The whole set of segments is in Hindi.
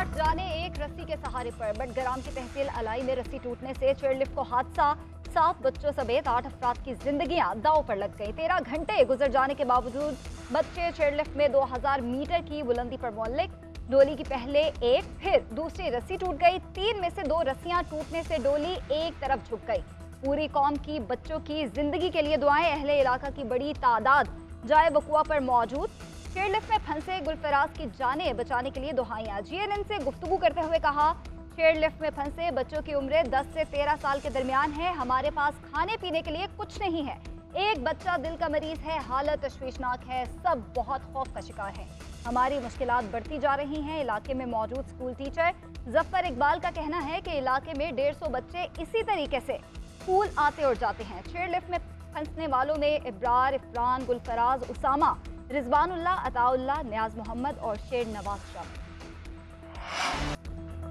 8 जाने एक रस्सी के सहारे पर बटग्राम की तहसील अलाई में रस्सी टूटने से चेयरलिफ्ट को हादसा। 7 बच्चों समेत 8 अफराद की जिंदगियां दांव पर लग गई। 13 घंटे गुजर जाने के बावजूद बच्चे चेयरलिफ्ट में 2000 मीटर की बुलंदी पर मुअल्लिक। डोली की पहले एक फिर दूसरी रस्सी टूट गई। 3 में से 2 रस्सियां टूटने से डोली एक तरफ झुक गई। पूरी कौम की बच्चों की जिंदगी के लिए दुआएं। अहले इलाका की बड़ी तादाद जाए वकुआ पर मौजूद। चेयरलिफ्ट में फंसे गुलफराज की जानें बचाने के लिए दुहाइयां। GNN से गुफ्तगू करते हुए कहा, चेयरलिफ्ट में फंसे बच्चों की उम्र 10 से 13 साल के दरमियान है। हमारे पास खाने पीने के लिए कुछ नहीं है। एक बच्चा दिल का मरीज है। हालत तशवीशनाक है। सब बहुत खौफ का शिकार है। हमारी मुश्किलात बढ़ती जा रही हैं। इलाके में मौजूद स्कूल टीचर जफर इकबाल का कहना है कि इलाके में 150 बच्चे इसी तरीके से स्कूल आते और जाते हैं। चेयरलिफ्ट में फंसने वालों में इब्रार, इफरान, गुलफराज, उसामा, रिजवानुल्लाह, अताउल्लाह, नियाज मोहम्मद और शेर नवाज शामिल।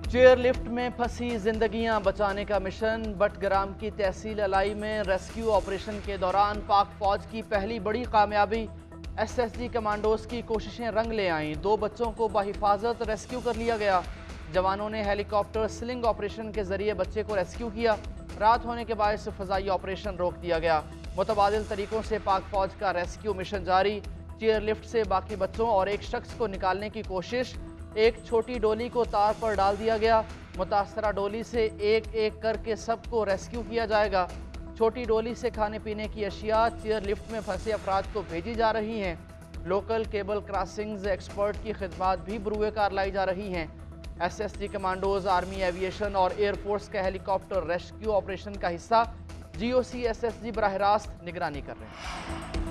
चेयरलिफ्ट में फंसी जिंदगियां बचाने का मिशन। बटग्राम की तहसील अलाई में रेस्क्यू ऑपरेशन के दौरान पाक फौज की पहली बड़ी कामयाबी। SSG कमांडोज की कोशिशें रंग ले आईं। 2 बच्चों को बाहिफाजत रेस्क्यू कर लिया गया। जवानों ने हेलीकॉप्टर स्लिंग ऑपरेशन के जरिए बच्चे को रेस्क्यू किया। रात होने के बायस फजाई ऑपरेशन रोक दिया गया। मुतबादिल तरीकों से पाक फौज का रेस्क्यू मिशन जारी। चेयरलिफ्ट से बाकी बच्चों और एक शख्स को निकालने की कोशिश। एक छोटी डोली को तार पर डाल दिया गया। मुतासरा डोली से एक एक करके सबको रेस्क्यू किया जाएगा। छोटी डोली से खाने पीने की अशिया चेयरलिफ्ट में फंसे अफराद को भेजी जा रही हैं। लोकल केबल क्रॉसिंग्स एक्सपर्ट की खिदमात भी बरूए कार लाई जा रही हैं। SSG कमांडोज, आर्मी एविएशन और एयरफोर्स का हेलीकॉप्टर रेस्क्यू ऑपरेशन का हिस्सा। GOC SSG बराह रास्त निगरानी कर रहे हैं।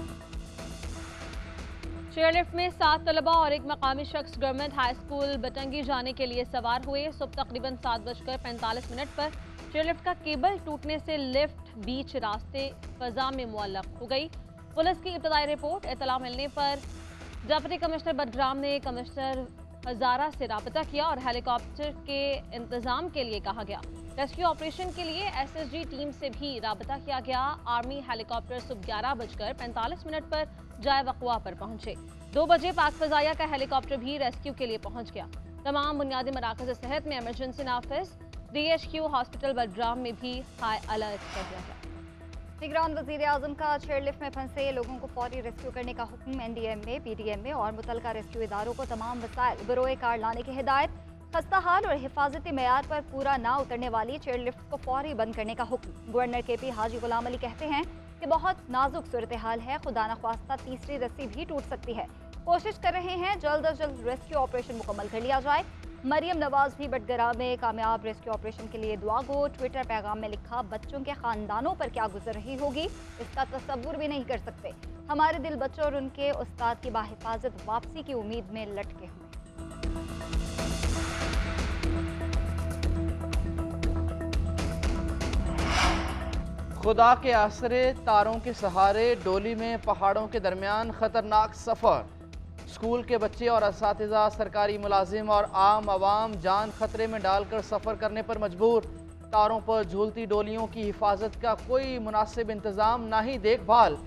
चेयरलिफ्ट में 7 तलबा और एक मकामी शख्स गवर्नमेंट हाई स्कूल बटंगी जाने के लिए सवार हुए। सुबह तकरीबन 7:45 पर चेयरलिफ्ट का केबल टूटने से लिफ्ट बीच रास्ते फजा में मुअल्लक हो गई। पुलिस की इब्तदाई रिपोर्ट इतला मिलने पर डिप्टी कमिश्नर बटग्राम ने कमिश्नर हजारा से राबता किया और हेलीकॉप्टर के इंतजाम के लिए कहा गया। रेस्क्यू ऑपरेशन के लिए SSG टीम से भी राबता किया गया। आर्मी हेलीकॉप्टर सुबह 11:45 पर जाए वकुआ पर पहुंचे। 2 बजे पाक फजाया का हेलीकॉप्टर भी रेस्क्यू के लिए पहुंच गया। तमाम बुनियादी मराकज़ सेहत में इमरजेंसी नाफिज। DHQ हॉस्पिटल बटग्राम में भी हाई अलर्ट कर दिया गया। निगरान वज़ीर आज़म का चेयरलिफ्ट में फंसे लोगों को फौरी रेस्क्यू करने का हुक्म। NDMA, PDMA और मुतलका रेस्क्यू इदारों को तमाम वसाइल बरोए कार लाने की हिदायत। खस्ता हाल और हिफाजती मेयार पर पूरा ना उतरने वाली चेयरलिफ्ट को फौरी बंद करने का हुक्म। गवर्नर KP हाजी गुलाम अली कहते हैं कि बहुत नाजुक सूरत हाल है। खुदा न ख्वास्ता तीसरी रस्सी भी टूट सकती है। कोशिश कर रहे हैं जल्द अज जल्द रेस्क्यू ऑपरेशन मुकम्मल कर लिया जाए। मरियम नवाज भी बटग्राम में कामयाब रेस्क्यू ऑपरेशन के लिए दुआ गो। ट्विटर पैगाम में लिखा, बच्चों के खानदानों पर क्या गुजर रही होगी इसका तसव्वुर भी नहीं कर सकते। हमारे दिल बच्चों और उनके उस्ताद की बाहिफाजत वापसी की उम्मीद में लटके हुए। खुदा के आसरे तारों के सहारे डोली में पहाड़ों के दरमियान खतरनाक सफ़र। स्कूल के बच्चे और असातिज़ा, सरकारी मुलाजिम और आम आवाम जान खतरे में डालकर सफ़र करने पर मजबूर। तारों पर झूलती डोलियों की हिफाजत का कोई मुनासिब इंतज़ाम, ना ही देखभाल।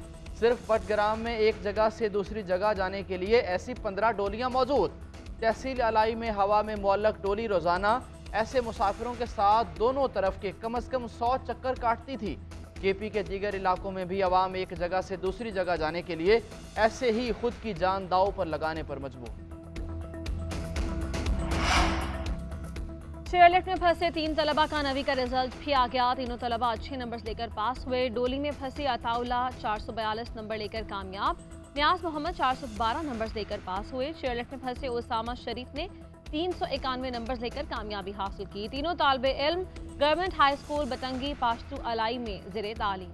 सिर्फ बटग्राम में एक जगह से दूसरी जगह जाने के लिए ऐसी 15 डोलियाँ मौजूद। तहसील अलाई में हवा में मुअल्लक डोली रोज़ाना ऐसे मुसाफिरों के साथ दोनों तरफ के कम अज़ कम 100 चक्कर काटती थी। KP के दीगर इलाकों में भी अवाम एक जगह से दूसरी जगह जाने के लिए ऐसे ही खुद की जान दांव पर लगाने पर मजबूर। चेयरलिफ्ट में फंसे 3 तलबा का 9वीं का रिजल्ट भी आ गया। तीनों तलबा अच्छे नंबर लेकर पास हुए। डोली में फंसे अताउल्लाह 442 नंबर लेकर कामयाब। नियाज मोहम्मद 412 नंबर लेकर पास हुए। चेयरलिफ्ट में फंसे उसामा शरीफ ने 391 नंबर लेकर कामयाबी हासिल की। तीनों तालिबे इल्म गवर्नमेंट हाई स्कूल बटंगी पाश्तू अलाई में ज़ेरे तालीम।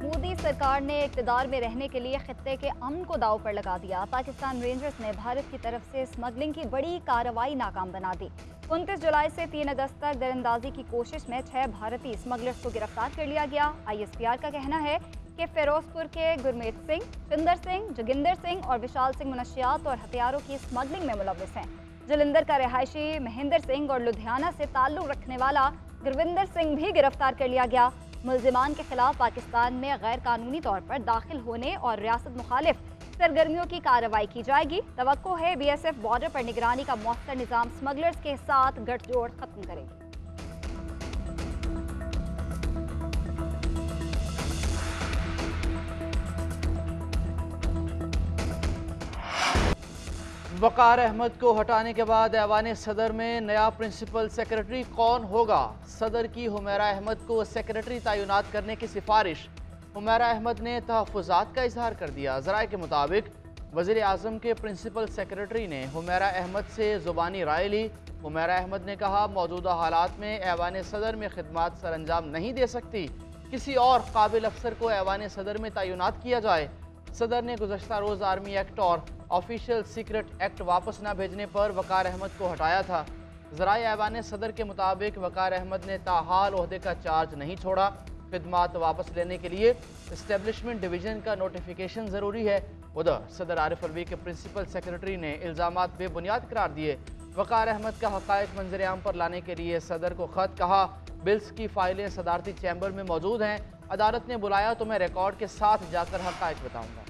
मोदी सरकार ने इक़्तिदार में रहने के लिए खित्ते के अमन को दाव पर लगा दिया। पाकिस्तान रेंजर्स ने भारत की तरफ से स्मगलिंग की बड़ी कार्रवाई नाकाम बना दी। 29 जुलाई से 3 अगस्त तक दरअंदाजी की कोशिश में 6 भारतीय स्मगलर्स को गिरफ्तार कर लिया गया। ISPR का कहना है कि फिरोजपुर के गुरमीत सिंह, चंदर सिंह, जोगिंदर सिंह और विशाल सिंह मुनशियात और हथियारों की स्मगलिंग में मुलव्विस हैं। जलंधर का रिहायशी महेंद्र सिंह और लुधियाना से ताल्लुक रखने वाला गुरविंदर सिंह भी गिरफ्तार कर लिया गया। मुल्जिमान के खिलाफ पाकिस्तान में गैर कानूनी तौर पर दाखिल होने और रियासत मुखालिफ सरगर्मियों की कार्रवाई की जाएगी। तवक्को है BSF बॉर्डर पर निगरानी का मौसर निज़ाम स्मगलर्स के साथ गठजोड़ खत्म करेगी। वकार अहमद को हटाने के बाद ऐवान सदर में नया प्रिंसिपल सेक्रेटरी कौन होगा? सदर की हुमैरा अहमद को सेक्रेटरी तैनात करने की सिफारिश। हुमैरा अहमद ने तहफ़्फ़ुज़ात का इजहार कर दिया। ज़राए के मुताबिक वज़ीर आज़म के प्रिंसिपल सेक्रेटरी ने हुमैरा अहमद से ज़ुबानी राय ली। हुमैरा अहमद ने कहा, मौजूदा हालात में ऐवान सदर में खिदमात सर अंजाम नहीं दे सकती, किसी और काबिल अफसर को ऐवान सदर में तैनात किया जाए। सदर ने गुज़श्ता रोज़ आर्मी एक्ट और ऑफिशियल सीक्रेट एक्ट वापस न भेजने पर वकार अहमद को हटाया था। ज़राए ऐवान सदर के मुताबिक वकार अहमद ने ताहाल ओहदे का चार्ज नहीं छोड़ा। खिदमात वापस लेने के लिए इस्टेब्लिशमेंट डिवीज़न का नोटिफिकेशन ज़रूरी है। उधर सदर आरिफ अलवी के प्रिंसिपल सेक्रेटरी ने इल्ज़ामात बेबुनियाद करार दिए। वकार अहमद का हक़ाइक़ मंजर आम पर लाने के लिए सदर को ख़त। कहा, बिल्स की फ़ाइलें सदारती चैम्बर में मौजूद हैं, अदालत ने बुलाया तो मैं रिकॉर्ड के साथ जाकर हक़ाइक़ बताऊँगा।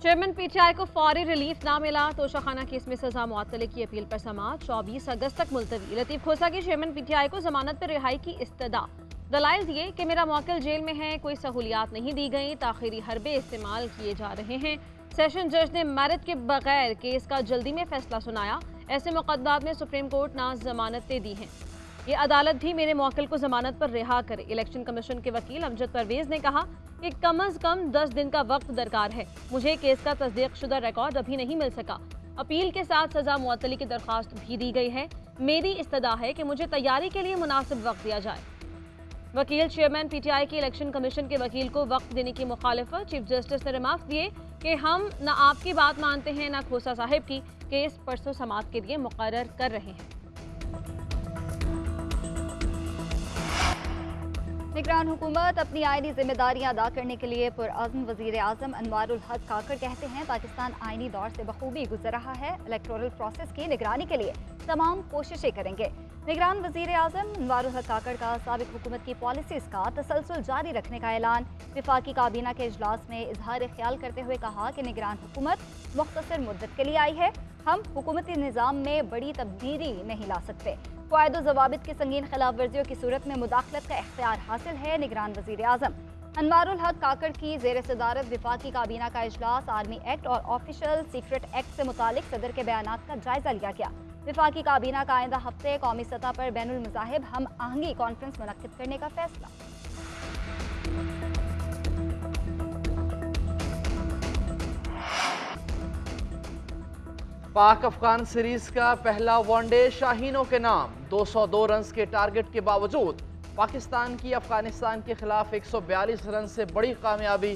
चेयरमैन PTI को फौरी रिलीफ ना मिला, तोशाखाना केस में सजा मुअत्तली की अपील पर समाअत 24 अगस्त तक मुलतवी। लतीफ़ खोसा की चेयरमैन PTI को जमानत पर रिहाई की इस्तदा। दलाइल दिए कि मेरा मौकिल जेल में है, कोई सहूलियात नहीं दी गई, ताख़ीरी हरबे इस्तेमाल किए जा रहे हैं। सेशन जज ने मेरिट के बगैर केस का जल्दी में फैसला सुनाया। ऐसे मुकदमात में सुप्रीम कोर्ट ना जमानतें दी हैं, ये अदालत भी मेरे मौकिल को जमानत पर रिहा करे। इलेक्शन कमीशन के वकील अमजद परवेज ने कहा कि कम अज कम 10 दिन का वक्त दरकार है, मुझे केस का तस्दीक शुदा रिकॉर्ड अभी नहीं मिल सका। अपील के साथ सजा मुअत्तली की दरख्वास्त भी दी गई है। मेरी इस्तदा है कि मुझे तैयारी के लिए मुनासिब वक्त दिया जाए। वकील चेयरमैन PTI के इलेक्शन कमीशन के वकील को वक्त देने की मुखालिफत। चीफ जस्टिस ने रिमार्क्स दिए कि हम न आपकी बात मानते हैं न खोसा साहिब की। केस परसों समाअत के लिए मुकर्रर कर रहे हैं। निगरान हुकूमत अपनी आईनी जिम्मेदारियां अदा करने के लिए पुरअज़्म वज़ीर आज़म अनवारुल हक काकड़ कहते हैं, पाकिस्तान आईनी दौर से बखूबी गुजर रहा है, इलेक्टोरल प्रोसेस की निगरानी के लिए तमाम कोशिशें करेंगे। निगरान वज़ीर आज़म अनवारुल हक काकड़ का साबिक हुकूमत की पॉलिसीज़ का तसलसल जारी रखने का ऐलान। विफाकी काबीना के इजलास में इजहार ख्याल करते हुए कहा कि निगरान हुकूमत मुख्तसर मुद्दत के लिए आई है, हम हुकूमती निज़ाम में बड़ी तब्दीली नहीं ला सकते। क़वाइद व ज़वाबित की संगीन खिलाफ वर्जियों की सूरत में मुदाखलत का इख्तियार हासिल है। निगरान वज़ीर आज़म अनवारुल हक काकड़ की ज़ेर सदारत विफाकी काबीना का इजलास आर्मी एक्ट और ऑफिशियल सीक्रेट एक्ट से मुतालिक सदर के बयानात का जायजा लिया गया। विफाकी काबीना का आइंदा हफ्ते कौमी सतह पर बैनुल मज़ाहिब हम आहंगी कॉन्फ्रेंस मुनक्किद करने का फैसला। पाक अफगान सीरीज का पहला वनडे शाहीनों के नाम। 202 रन के टारगेट के बावजूद पाकिस्तान की अफगानिस्तान के खिलाफ 142 रन से बड़ी कामयाबी।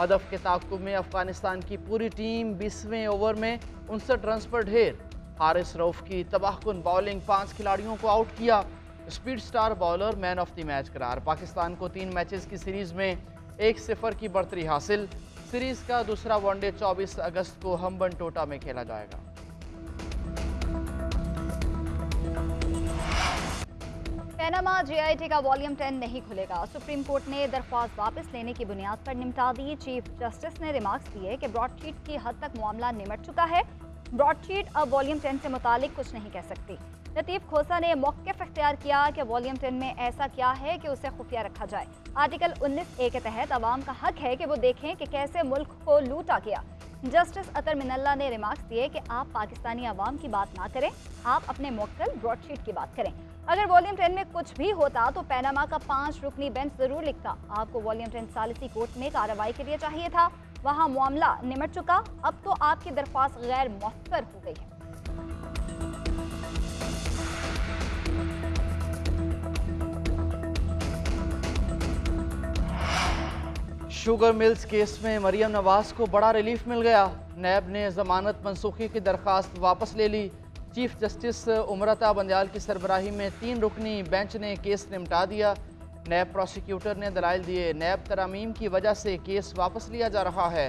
हदफ के ताक़ुब में अफगानिस्तान की पूरी टीम 20वें ओवर में 59 रन पर ढेर। हारिस रऊफ की तबाहकुन बॉलिंग 5 खिलाड़ियों को आउट किया। Speed star bowler man of the match करार। पाकिस्तान को 3 मैचेस की सीरीज में 1-0 की बढ़तरी हासिल। सीरीज का दूसरा वनडे 24 अगस्त को हम्बन टोटा में खेला जाएगा। पैनामा GIT का वॉल्यूम 10 नहीं खुलेगा। सुप्रीम कोर्ट ने दरख्वास्त वापस लेने की बुनियाद पर निपटा दी। चीफ जस्टिस ने रिमार्क्स दिए कि ब्रॉडशीट की हद तक मामला निमट चुका है, ब्रॉडशीट अब वॉल्यूम 10 से मुतालिक कुछ नहीं कह सकती। लतीफ़ खोसा ने मौक़िफ़ इख्तियार किया कि वॉल्यूम 10 में ऐसा क्या है कि उसे खुफिया रखा जाए। आर्टिकल 19A के तहत अवाम का हक है कि वो देखें कि कैसे मुल्क को लूटा गया। जस्टिस अतर मिनल्ला ने रिमार्क्स दिए कि आप पाकिस्तानी अवाम की बात ना करें, आप अपने मुवक्किल ब्रॉडशीट की बात करें। अगर वॉल्यूम 10 में कुछ भी होता तो पैनामा का 5 रुकनी बेंच जरूर लिखता। आपको वॉल्यूम 10 सालिसी कोर्ट में कार्रवाई के लिए चाहिए था, वहाँ मामला निमट चुका। अब तो आपकी दरख्वास्त गैर मौसर हो गई है। शुगर मिल्स केस में मरियम नवाज को बड़ा रिलीफ मिल गया। नैब ने जमानत मनसूखी की दरख्वास्त वापस ले ली। चीफ जस्टिस उमरता बंदयाल की सरबराही में 3 रुकनी बेंच ने केस निपटा दिया। नैब प्रोसिक्यूटर ने दलाइल दिए। नैब तरामीम की वजह से केस वापस लिया जा रहा है।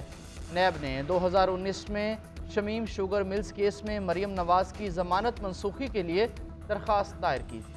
नैब ने 2019 में शमीम शुगर मिल्स केस में मरियम नवाज की जमानत मनसूखी के लिए दरख्वास्त दायर की थी।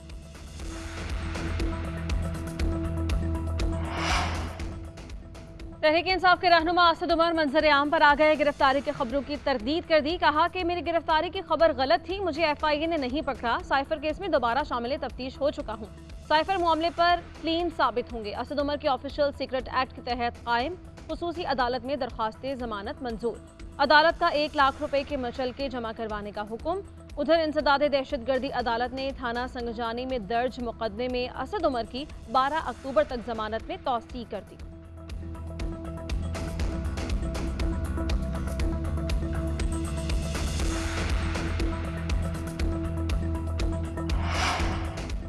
तहरीक इंसाफ के रहनुमा असद उमर मंजर आम पर आ गए। गिरफ्तारी की खबरों की तरदीद कर दी। कहा कि मेरी गिरफ्तारी की खबर गलत थी, मुझे FIA ने नहीं पकड़ा। साइफर केस में दोबारा शामिल तफ्तीश हो चुका हूँ। साइफर मामले पर क्लीन साबित होंगे। असद उमर के ऑफिशियल सीक्रेट एक्ट के तहत कायम खुसूसी अदालत में दरख्वास्त जमानत मंजूर। अदालत का 1 लाख रुपए के मचलके जमा करवाने का हुक्म। उधर इंसदाद दहशतगर्दी अदालत ने थाना संगजानी में दर्ज मुकदमे में असद उमर की 12 अक्टूबर तक जमानत में तौसीक कर दी।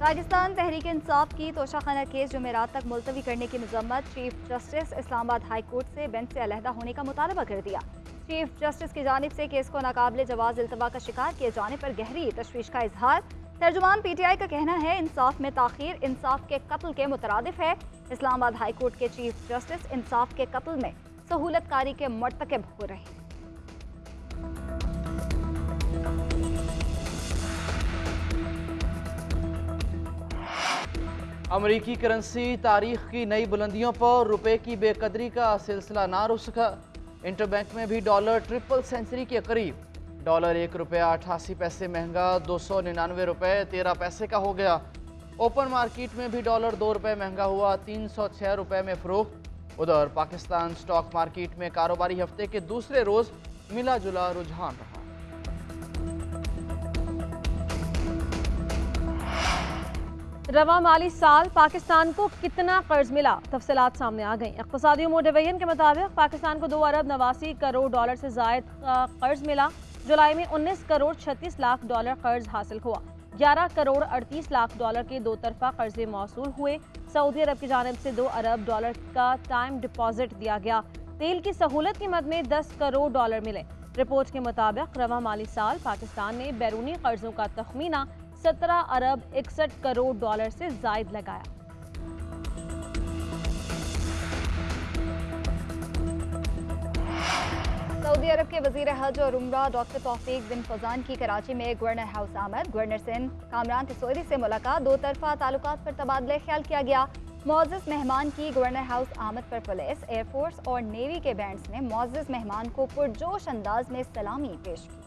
पाकिस्तान तहरीक इंसाफ की तोशाखाना केस जुमेरात तक मुलतवी करने की मजम्मत। Chief justice Islamabad high court से बेंच से अलहदा होने का मुतालबा कर दिया। चीफ जस्टिस की जानिब से केस को नाकाबिले जवाज इल्तवा का शिकार किए जाने पर गहरी तशवीश का इजहार। तर्जुमान PTI का कहना है इंसाफ में ताखीर इंसाफ के कत्ल के मुतरादिफ है। इस्लामाबाद हाई कोर्ट के चीफ जस्टिस इंसाफ के कत्ल में सहूलत कारी के मर्तकब हो रहे। अमरीकी करेंसी तारीख की नई बुलंदियों पर, रुपए की बेकदरी का सिलसिला ना रुक सका। इंटरबैंक में भी डॉलर ट्रिपल सेंचुरी के करीब। डॉलर 1 रुपया 88 पैसे महंगा 299 रुपए 13 पैसे का हो गया। ओपन मार्केट में भी डॉलर 2 रुपए महंगा हुआ 306 रुपए में फरोख्त। उधर पाकिस्तान स्टॉक मार्केट में कारोबारी हफ्ते के दूसरे रोज मिला जुला रुझान रहा। रवा माली साल पाकिस्तान को कितना कर्ज मिला, तफसीलात सामने आ गई। इक़्तिसादी उमूर डिवीजन के मुताबिक पाकिस्तान को 2 अरब 89 करोड़ डॉलर से ज़ायद का कर्ज मिला। जुलाई में 19 करोड़ 36 लाख डॉलर कर्ज हासिल हुआ। 11 करोड़ 38 लाख डॉलर के 2 तरफा कर्जे मौसूल हुए। सऊदी अरब की जानिब से 2 अरब डॉलर का टाइम डिपॉजिट दिया गया। तेल की सहूलत की मद में 10 करोड़ डॉलर मिले। रिपोर्ट के मुताबिक रवा माली साल पाकिस्तान ने बैरूनी कर्जों का तखमीना 17 अरब 61 करोड़ डॉलर से जायद लगाया। सऊदी अरब के वजीर हज और उम्रा डॉक्टर तौफीक बिन फौजान की कराची में गवर्नर हाउस आमद। गवर्नर सिंध कामरान तिसोरी से मुलाकात। 2 तरफा ताल्लुकात पर तबादला ख्याल किया गया। मुअज़्ज़ज़ मेहमान की गवर्नर हाउस आमद पर पुलिस, एयरफोर्स और नेवी के बैंड्स ने मुअज़्ज़ज़ मेहमान को पुरजोश अंदाज में सलामी पेश की।